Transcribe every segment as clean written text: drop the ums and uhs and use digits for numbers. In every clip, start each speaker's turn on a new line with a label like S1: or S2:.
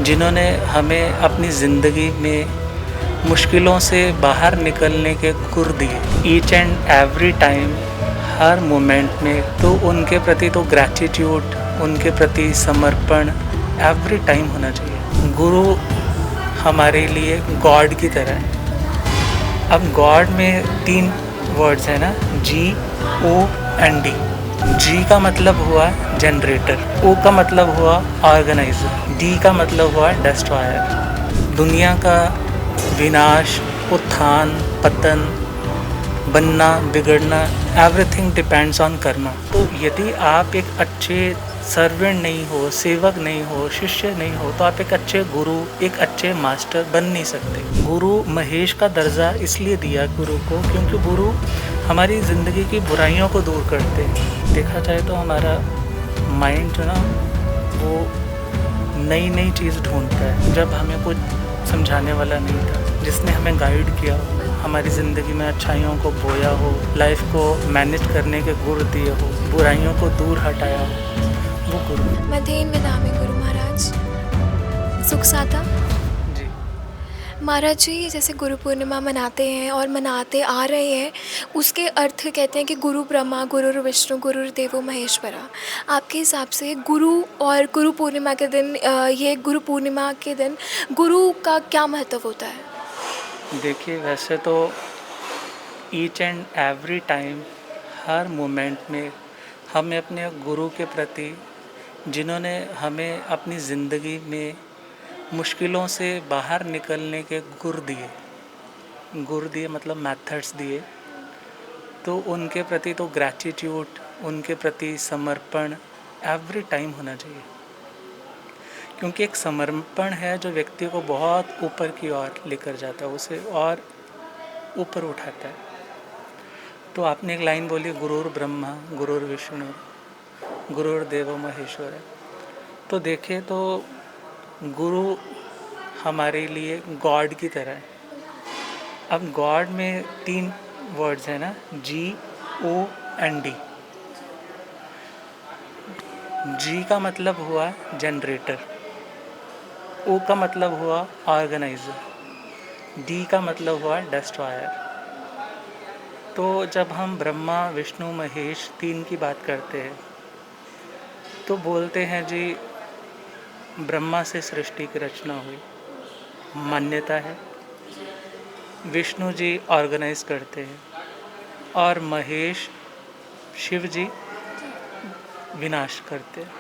S1: जिन्होंने हमें अपनी ज़िंदगी में मुश्किलों से बाहर निकलने के गुर दिए each and every time, her moment में। तो उनके प्रति तो ग्रैटिट्यूड, उनके प्रति समर्पण एवरी टाइम होना चाहिए। गुरु हमारे लिए गॉड की तरह है। अब गॉड में 3 वर्ड्स हैं ना, जी, ओ एंड डी। जी का मतलब हुआ जनरेटर, ओ का मतलब हुआ ऑर्गेनाइजर, डी का मतलब हुआ डिस्ट्रॉयर। दुनिया का विनाश, उत्थान, पतन, बनना, बिगड़ना, एवरीथिंग डिपेंड्स ऑन कर्मा। तो यदि आप एक अच्छे सर्वेंट नहीं हो, सेवक नहीं हो, शिष्य नहीं हो, तो आप एक अच्छे गुरु, एक अच्छे मास्टर बन नहीं सकते। गुरु महेश का दर्जा इसलिए दिया गुरु को क्योंकि गुरु हमारी ज़िंदगी की बुराइयों को दूर करते हैं। देखा जाए तो हमारा माइंड जो ना, वो नई नई चीज़ ढूंढता है। जब हमें कुछ समझाने वाला नहीं था, जिसने हमें गाइड किया हो, हमारी ज़िंदगी में अच्छाइयों को बोया हो, लाइफ को मैनेज करने के गुर दिए हो, बुराइयों को दूर हटाया हो, वो गुरु।
S2: मधेन विदामी गुरु महाराज। सुख साता
S1: जी।
S2: महाराज जी, जैसे गुरु पूर्णिमा मनाते हैं और मनाते आ रहे हैं, उसके अर्थ कहते हैं कि गुरु ब्रह्मा, गुरु विष्णु, गुरु देवो महेश्वरा। आपके हिसाब से गुरु और गुरु पूर्णिमा के दिन ये गुरु पूर्णिमा के दिन गुरु का क्या महत्व होता है?
S1: देखिए, वैसे तो each and every time, her moment में हमें अपने गुरु के प्रति, जिन्होंने हमें अपनी ज़िंदगी में मुश्किलों से बाहर निकलने के गुर दिए मतलब मेथड्स दिए, तो उनके प्रति तो ग्रैटिट्यूड, उनके प्रति समर्पण एवरी टाइम होना चाहिए। क्योंकि एक समर्पण है जो व्यक्ति को बहुत ऊपर की ओर लेकर जाता है, उसे और ऊपर उठाता है। तो आपने एक लाइन बोली, गुरुर ब्रह्मा गुरुर विष्णु गुरुर देवो महेश्वर। तो देखें तो गुरु हमारे लिए गॉड की तरह है। अब गॉड में 3 वर्ड्स हैं ना, जी, ओ एंड डी। जी का मतलब हुआ जनरेटर, ओ का मतलब हुआ ऑर्गेनाइजर, डी का मतलब हुआ डिस्ट्रॉयर। तो जब हम ब्रह्मा विष्णु महेश 3 की बात करते हैं तो बोलते हैं जी, ब्रह्मा से सृष्टि की रचना हुई, मान्यता है। विष्णु जी ऑर्गेनाइज करते हैं और महेश शिव जी विनाश करते हैं।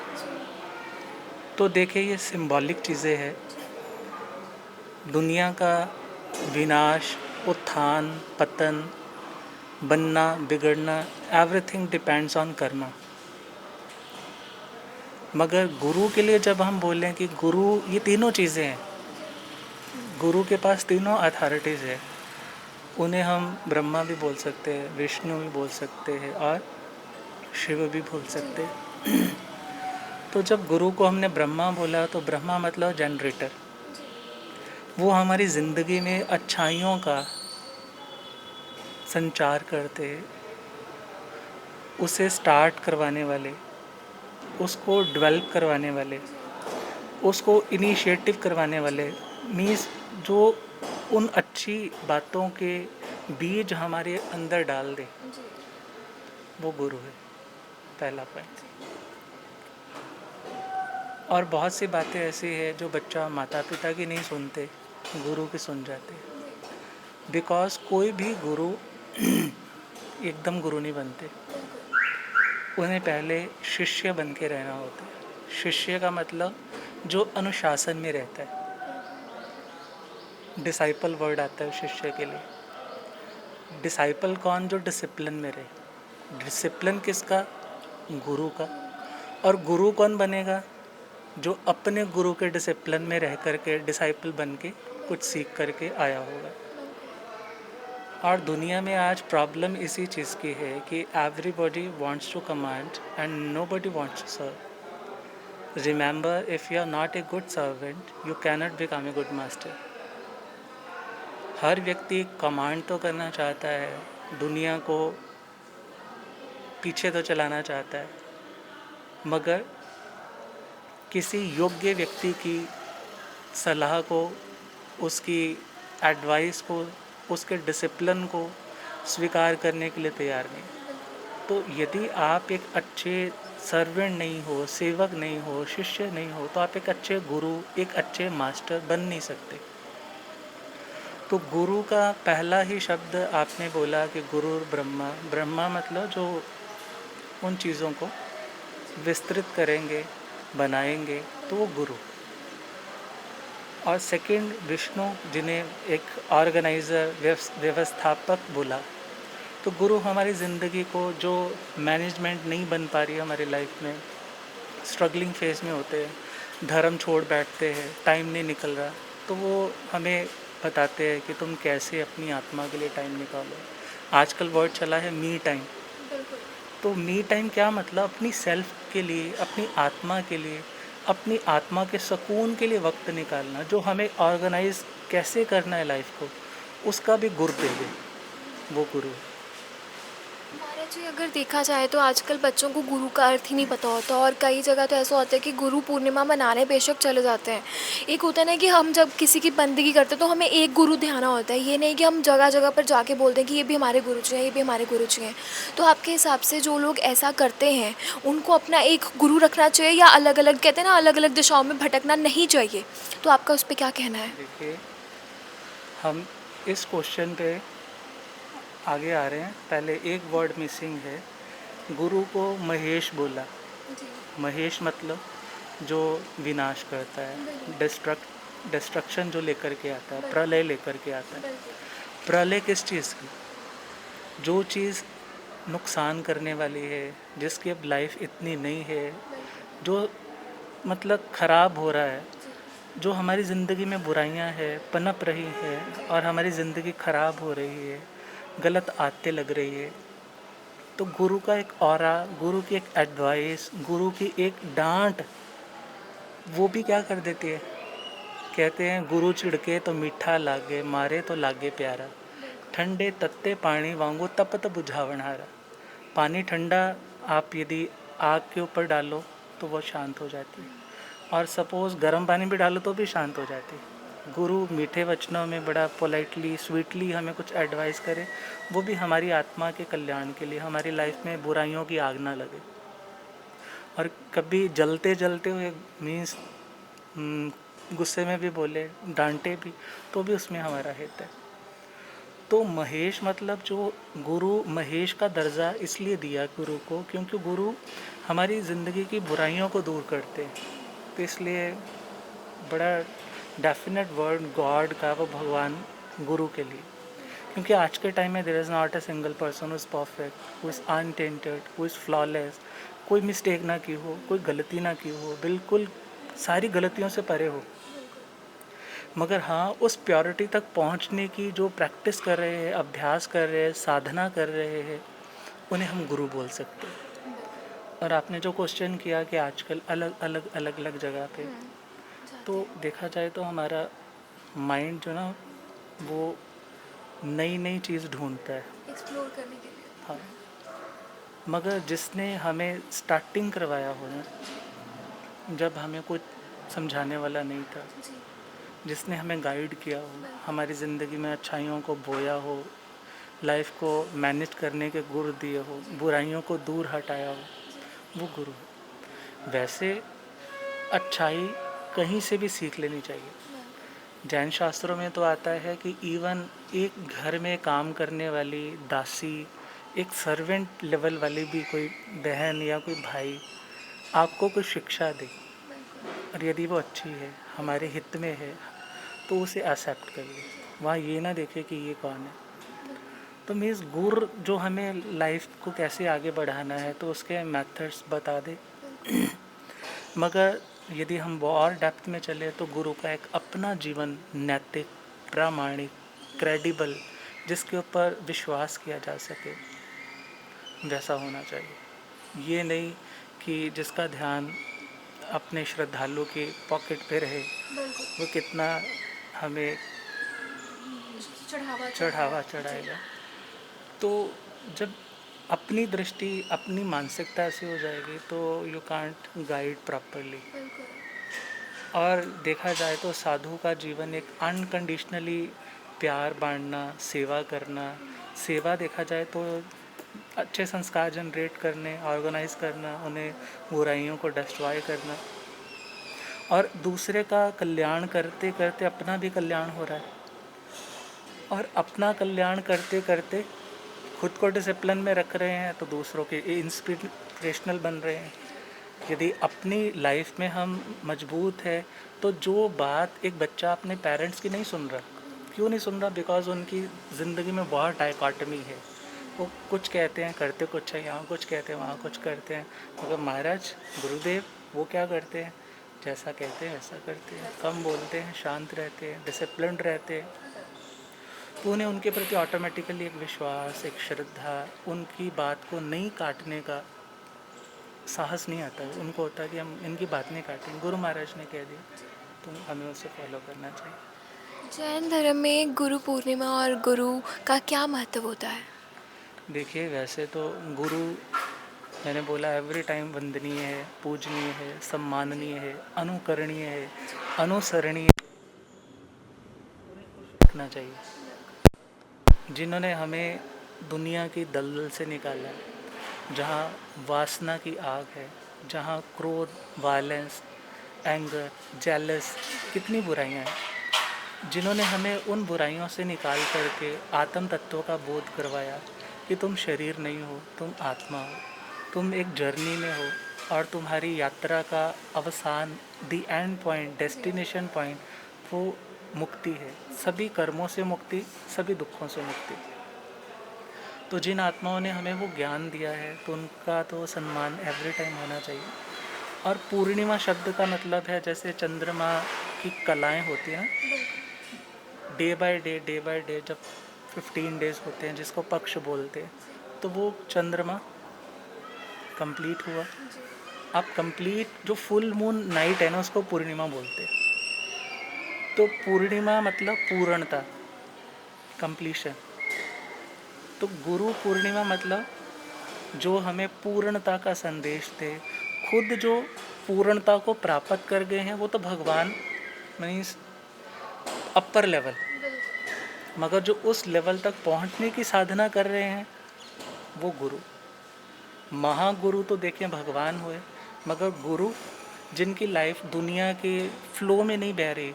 S1: तो देखिए, ये सिंबॉलिक चीज़ें हैं। दुनिया का विनाश, उत्थान, पतन, बनना, बिगड़ना, एवरीथिंग डिपेंड्स ऑन कर्मा। मगर गुरु के लिए जब हम बोलें कि गुरु ये तीनों चीज़ें हैं, गुरु के पास तीनों अथॉरिटीज़ है। उन्हें हम ब्रह्मा भी बोल सकते हैं, विष्णु भी बोल सकते हैं और शिव भी बोल सकते हैं। तो जब गुरु को हमने ब्रह्मा बोला तो ब्रह्मा मतलब जनरेटर। वो हमारी ज़िंदगी में अच्छाइयों का संचार करते हैं, उसे स्टार्ट करवाने वाले, उसको डेवलप करवाने वाले, उसको इनिशिएटिव करवाने वाले, मीन्स जो उन अच्छी बातों के बीज हमारे अंदर डाल दे, वो गुरु है। पहला पॉइंट। और बहुत सी बातें ऐसी है जो बच्चा माता पिता की नहीं सुनते, गुरु की सुन जाते। बिकॉज कोई भी गुरु एकदम गुरु नहीं बनते, उन्हें पहले शिष्य बन के रहना होता है। शिष्य का मतलब जो अनुशासन में रहता है। डिसाइपल वर्ड आता है शिष्य के लिए। डिसाइपल कौन? जो डिसिप्लिन में रहे। डिसिप्लिन किसका? गुरु का। और गुरु कौन बनेगा? जो अपने गुरु के डिसिप्लिन में रह करके डिसाइपल बन के कुछ सीख करके आया होगा। और दुनिया में आज प्रॉब्लम इसी चीज़ की है कि everybody wants to command and nobody wants to serve. Remember, if you are not a good servant you cannot become a good master. हर व्यक्ति कमांड तो करना चाहता है, दुनिया को पीछे तो चलाना चाहता है, मगर किसी योग्य व्यक्ति की सलाह को, उसकी एडवाइस को, उसके डिसिप्लिन को स्वीकार करने के लिए तैयार नहीं। तो यदि आप एक अच्छे सर्वेंट नहीं हो, सेवक नहीं हो, शिष्य नहीं हो, तो आप एक अच्छे गुरु, एक अच्छे मास्टर बन नहीं सकते। तो गुरु का पहला ही शब्द आपने बोला कि गुरु ब्रह्मा, ब्रह्मा मतलब जो उन चीज़ों को विस्तृत करेंगे, बनाएंगे, तो वो गुरु। और सेकंड विष्णु, जिन्हें एक ऑर्गेनाइज़र, व्यवस्थापक बोला। तो गुरु हमारी ज़िंदगी को, जो मैनेजमेंट नहीं बन पा रही है हमारी लाइफ में, स्ट्रगलिंग फेज में होते हैं, धर्म छोड़ बैठते हैं, टाइम नहीं निकल रहा, तो वो हमें बताते हैं कि तुम कैसे अपनी आत्मा के लिए टाइम निकालो। आजकल वर्ड चला है मी टाइम। तो मी टाइम क्या मतलब? अपनी सेल्फ के लिए, अपनी आत्मा के लिए, अपनी आत्मा के सुकून के लिए वक्त निकालना, जो हमें ऑर्गेनाइज कैसे करना है लाइफ को, उसका भी गुर दे दे, वो गुरु है।
S2: महाराज जी, अगर देखा जाए तो आजकल बच्चों को गुरु का अर्थ ही नहीं पता होता, और कई जगह तो ऐसा होता है कि गुरु पूर्णिमा मनाने बेशक चले जाते हैं। एक होता है ना कि हम जब किसी की बंदगी करते हैं तो हमें एक गुरु ध्यान होता है, ये नहीं कि हम जगह जगह पर जाके बोलते हैं कि ये भी हमारे गुरु जी हैं, ये भी हमारे गुरु जी हैं। तो आपके हिसाब से जो लोग ऐसा करते हैं उनको अपना एक गुरु रखना चाहिए, या अलग अलग, कहते हैं ना, अलग अलग दिशाओं में भटकना नहीं चाहिए? तो आपका उस पर क्या कहना है?
S1: देखिए, हम इस क्वेश्चन पे आगे आ रहे हैं। पहले एक वर्ड मिसिंग है। गुरु को महेश बोला। महेश मतलब जो विनाश करता है, डिस्ट्रक्शन जो लेकर के आता है, प्रलय लेकर के आता है। प्रलय किस चीज़ की? जो चीज़ नुकसान करने वाली है, जिसकी अब लाइफ इतनी नहीं है, जो मतलब ख़राब हो रहा है, जो हमारी ज़िंदगी में बुराइयां हैं, पनप रही हैं और हमारी ज़िंदगी ख़राब हो रही है, गलत आदतें लग रही है, तो गुरु का एक ऑरा, गुरु की एक एडवाइस, गुरु की एक डांट, वो भी क्या कर देती है? कहते हैं गुरु चिढ़के तो मीठा लागे, मारे तो लागे प्यारा, ठंडे तत्ते पानी वांगू तपत बुझावनहारा। पानी ठंडा आप यदि आग के ऊपर डालो तो वो शांत हो जाती है, और सपोज़ गर्म पानी भी डालो तो भी शांत हो जाती है। गुरु मीठे वचनों में बड़ा पोलाइटली, स्वीटली हमें कुछ एडवाइस करे, वो भी हमारी आत्मा के कल्याण के लिए, हमारी लाइफ में बुराइयों की आग ना लगे। और कभी जलते जलते हुए मीन्स गुस्से में भी बोले, डांटे भी, तो भी उसमें हमारा हित है। तो महेश मतलब जो गुरु, महेश का दर्जा इसलिए दिया गुरु को क्योंकि गुरु हमारी ज़िंदगी की बुराइयों को दूर करते हैं। तो इसलिए बड़ा डेफिनेट वर्ड गॉड का, वो भगवान, गुरु के लिए। क्योंकि आज के टाइम में there is not a single person who is perfect, who is untainted, who is flawless. कोई मिस्टेक ना की हो, कोई गलती ना की हो, बिल्कुल सारी गलतियों से परे हो। मगर हाँ, उस प्योरिटी तक पहुँचने की जो प्रैक्टिस कर रहे हैं, अभ्यास कर रहे हैं, साधना कर रहे हैं, उन्हें हम गुरु बोल सकते हैं। और आपने जो क्वेश्चन किया कि आजकल अलग अलग जगह पे, तो देखा जाए तो हमारा माइंड जो ना, वो नई नई चीज़ ढूंढता है,
S2: एक्सप्लोर करने के लिए।
S1: हाँ। मगर जिसने हमें स्टार्टिंग करवाया हो ना, जब हमें कुछ समझाने वाला नहीं था, जिसने हमें गाइड किया हो, हमारी ज़िंदगी में अच्छाइयों को बोया हो, लाइफ को मैनेज करने के गुर दिए हो, बुराइयों को दूर हटाया हो, वो गुरु है। वैसे अच्छाई कहीं से भी सीख लेनी चाहिए। जैन शास्त्रों में तो आता है कि इवन एक घर में काम करने वाली दासी, एक सर्वेंट लेवल वाली भी कोई बहन या कोई भाई आपको कोई शिक्षा दे, और यदि वो अच्छी है, हमारे हित में है, तो उसे एक्सेप्ट करिए। वहाँ ये ना देखे कि ये कौन है। तो मीन्स गुरु जो हमें लाइफ को कैसे आगे बढ़ाना है, तो उसके मेथड्स बता दे। मगर यदि हम और डेप्थ में चले तो गुरु का एक अपना जीवन नैतिक, प्रामाणिक, क्रेडिबल, जिसके ऊपर विश्वास किया जा सके, वैसा होना चाहिए। ये नहीं कि जिसका ध्यान अपने श्रद्धालु के पॉकेट पे रहे, वो कितना हमें चढ़ावा चढ़ाएगा। तो जब अपनी दृष्टि, अपनी मानसिकता ऐसी हो जाएगी, तो यू कांट गाइड प्रॉपरली। और देखा जाए तो साधु का जीवन एक अनकंडीशनली प्यार बांटना, सेवा करना, सेवा देखा जाए तो अच्छे संस्कार जनरेट करने, ऑर्गेनाइज करना, उन्हें बुराइयों को डिस्ट्रॉय करना, और दूसरे का कल्याण करते करते अपना भी कल्याण हो रहा है, और अपना कल्याण करते करते खुद को डिसिप्लिन में रख रहे हैं तो दूसरों के इंस्पिरेशनल बन रहे हैं। यदि अपनी लाइफ में हम मजबूत है तो जो बात एक बच्चा अपने पेरेंट्स की नहीं सुन रहा, क्यों नहीं सुन रहा? बिकॉज उनकी ज़िंदगी में बहुत डाइकॉटमी है। वो कुछ कहते हैं करते कुछ है, यहाँ कुछ कहते हैं वहाँ कुछ करते हैं, मगर महाराज गुरुदेव वो क्या करते हैं? जैसा कहते हैं वैसा करते हैं, कम बोलते हैं, शांत रहते हैं, डिसिप्लिन्ड रहते हैं। तो उन्हें उनके प्रति ऑटोमेटिकली एक विश्वास, एक श्रद्धा, उनकी बात को नहीं काटने का साहस नहीं आता है। उनको होता है कि हम इनकी बात नहीं काटेंगे, गुरु महाराज ने कह दिया तो हमें उसे फॉलो करना चाहिए।
S2: जैन धर्म में गुरु पूर्णिमा और गुरु का क्या महत्व होता है?
S1: देखिए वैसे तो गुरु, मैंने बोला एवरी टाइम वंदनीय है, पूजनीय है, सम्माननीय है, अनुकरणीय है, अनुसरणीय रखना चाहिए। जिन्होंने हमें दुनिया की दलदल से निकाला, जहाँ वासना की आग है, जहाँ क्रोध, वायलेंस, एंगर, जेलस, कितनी बुराइयाँ हैं, जिन्होंने हमें उन बुराइयों से निकाल करके आत्म तत्व का बोध करवाया कि तुम शरीर नहीं हो, तुम आत्मा हो, तुम एक जर्नी में हो, और तुम्हारी यात्रा का अवसान, the end point, destination point, वो मुक्ति है। सभी कर्मों से मुक्ति, सभी दुखों से मुक्ति। तो जिन आत्माओं ने हमें वो ज्ञान दिया है तो उनका तो सम्मान एवरी टाइम होना चाहिए। और पूर्णिमा शब्द का मतलब है जैसे चंद्रमा की कलाएं होती हैं, डे बाय डे जब 15 डेज होते हैं जिसको पक्ष बोलते हैं, तो वो चंद्रमा कंप्लीट हुआ। अब कंप्लीट जो फुल मून नाइट है ना, उसको पूर्णिमा बोलते हैं। तो पूर्णिमा मतलब पूर्णता, कंप्लीशन। तो गुरु पूर्णिमा मतलब जो हमें पूर्णता का संदेश दे, खुद जो पूर्णता को प्राप्त कर गए हैं वो तो भगवान, मीन्स अपर लेवल, मगर जो उस लेवल तक पहुंचने की साधना कर रहे हैं वो गुरु। महागुरु तो देखें भगवान हुए, मगर गुरु जिनकी लाइफ दुनिया के फ्लो में नहीं बह रही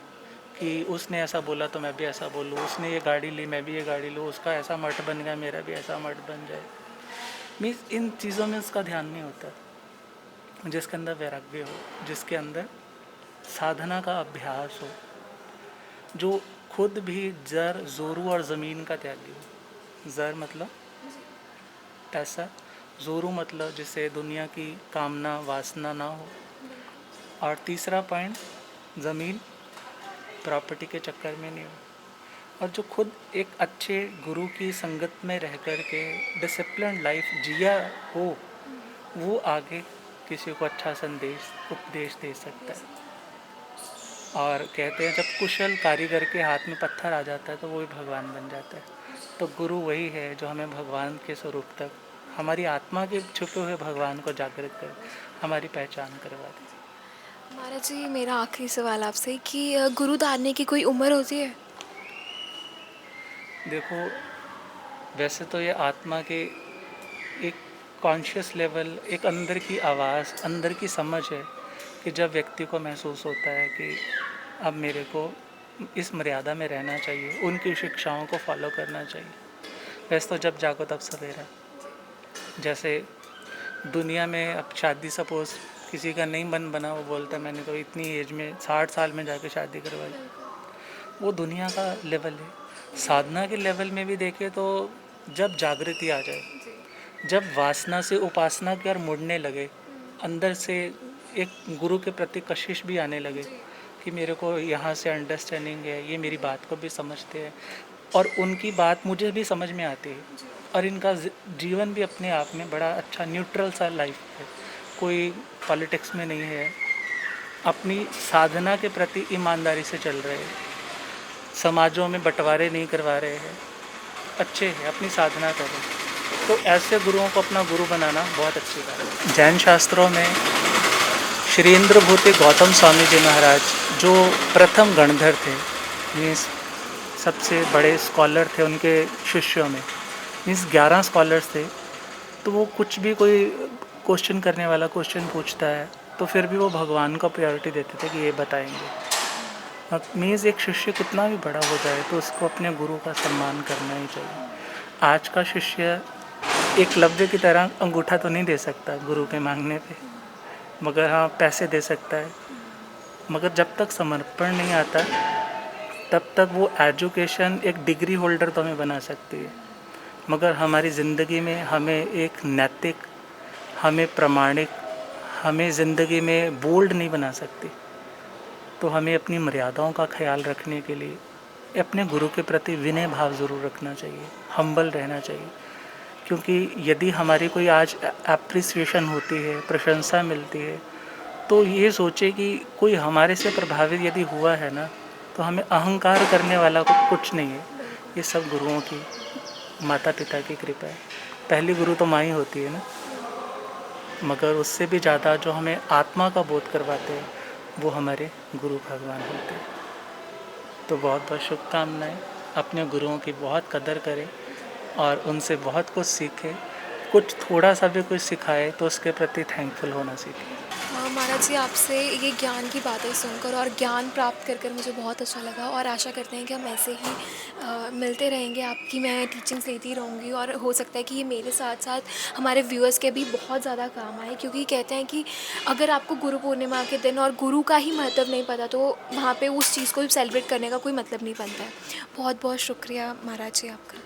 S1: कि उसने ऐसा बोला तो मैं भी ऐसा बोलूँ, उसने ये गाड़ी ली मैं भी ये गाड़ी लूँ, उसका ऐसा मठ बन गया मेरा भी ऐसा मठ बन जाए, मीन्स इन चीज़ों में उसका ध्यान नहीं होता। जिसके अंदर वैराग्य हो, जिसके अंदर साधना का अभ्यास हो, जो खुद भी जर, जोरू और ज़मीन का त्यागी हो। जर मतलब पैसा, जोरू मतलब जिसे दुनिया की कामना वासना ना हो, और तीसरा पॉइंट ज़मीन, प्रॉपर्टी के चक्कर में नहीं हो। और जो खुद एक अच्छे गुरु की संगत में रह कर के डिसिप्लिन लाइफ जिया हो, वो आगे किसी को अच्छा संदेश, उपदेश दे सकता है। और कहते हैं जब कुशल कारीगर के हाथ में पत्थर आ जाता है तो वो भी भगवान बन जाता है। तो गुरु वही है जो हमें भगवान के स्वरूप तक, हमारी आत्मा के छुपे हुए भगवान को जागृत कर, हमारी पहचान करवा दे।
S2: महाराज जी, मेरा आखिरी सवाल आपसे कि गुरु धारने की कोई उम्र होती है?
S1: देखो वैसे तो ये आत्मा के एक कॉन्शियस लेवल, एक अंदर की आवाज़, अंदर की समझ है कि जब व्यक्ति को महसूस होता है कि अब मेरे को इस मर्यादा में रहना चाहिए, उनकी शिक्षाओं को फॉलो करना चाहिए। वैसे तो जब जागो तब सवेरा। जैसे दुनिया में अब शादी, सपोज किसी का नहीं मन बना, वो बोलता है मैंने तो इतनी एज में 60 साल में जाके शादी करवाई, वो दुनिया का लेवल है। साधना के लेवल में भी देखें तो जब जागृति आ जाए, जब वासना से उपासना की ओर मुड़ने लगे, अंदर से एक गुरु के प्रति कशिश भी आने लगे कि मेरे को यहाँ से अंडरस्टैंडिंग है, ये मेरी बात को भी समझते हैं और उनकी बात मुझे भी समझ में आती है, और इनका जीवन भी अपने आप में बड़ा अच्छा न्यूट्रल सा लाइफ है, कोई पॉलिटिक्स में नहीं है, अपनी साधना के प्रति ईमानदारी से चल रहे हैं, समाजों में बंटवारे नहीं करवा रहे हैं, अच्छे हैं, अपनी साधना करें। तो ऐसे गुरुओं को अपना गुरु बनाना बहुत अच्छी बात है। जैन शास्त्रों में श्री इंद्रभूति गौतम स्वामी जी महाराज जो प्रथम गणधर थे, मीन्स सबसे बड़े स्कॉलर थे, उनके शिष्यों में मीन्स 11 स्कॉलर्स थे। तो वो कुछ भी कोई क्वेश्चन करने वाला क्वेश्चन पूछता है तो फिर भी वो भगवान को प्रायोरिटी देते थे कि ये बताएंगे। मीन्स एक शिष्य कितना भी बड़ा हो जाए तो उसको अपने गुरु का सम्मान करना ही चाहिए। आज का शिष्य एकलव्य की तरह अंगूठा तो नहीं दे सकता गुरु के मांगने पे, मगर हाँ पैसे दे सकता है। मगर जब तक समर्पण नहीं आता तब तक वो एजुकेशन एक डिग्री होल्डर तो हमें बना सकती है, मगर हमारी ज़िंदगी में हमें एक नैतिक, हमें प्रामाणिक, हमें ज़िंदगी में बोल्ड नहीं बना सकती। तो हमें अपनी मर्यादाओं का ख्याल रखने के लिए अपने गुरु के प्रति विनय भाव ज़रूर रखना चाहिए, हम्बल रहना चाहिए। क्योंकि यदि हमारी कोई आज एप्रिसिएशन होती है, प्रशंसा मिलती है, तो ये सोचे कि कोई हमारे से प्रभावित यदि हुआ है ना, तो हमें अहंकार करने वाला कुछ नहीं है। ये सब गुरुओं की, माता पिता की कृपा है। पहली गुरु तो माँ ही होती है ना, मगर उससे भी ज़्यादा जो हमें आत्मा का बोध करवाते हैं वो हमारे गुरु भगवान होते हैं। तो बहुत बहुत शुभकामनाएं। अपने गुरुओं की बहुत कदर करें और उनसे बहुत कुछ सीखें। कुछ थोड़ा सा भी कुछ सिखाए तो उसके प्रति थैंकफुल होना सीखें।
S2: महाराज जी, आपसे ये ज्ञान की बातें सुनकर और ज्ञान प्राप्त कर मुझे बहुत अच्छा लगा और आशा करते हैं कि हम ऐसे ही मिलते रहेंगे। आपकी मैं टीचिंग्स लेती रहूँगी और हो सकता है कि ये मेरे साथ साथ हमारे व्यूअर्स के भी बहुत ज़्यादा काम आए, क्योंकि कहते हैं कि अगर आपको गुरु पूर्णिमा के दिन और गुरु का ही महत्व नहीं पता तो वहाँ पे उस चीज़ को सेलिब्रेट करने का कोई मतलब नहीं बनता है। बहुत बहुत शुक्रिया महाराज जी आपका।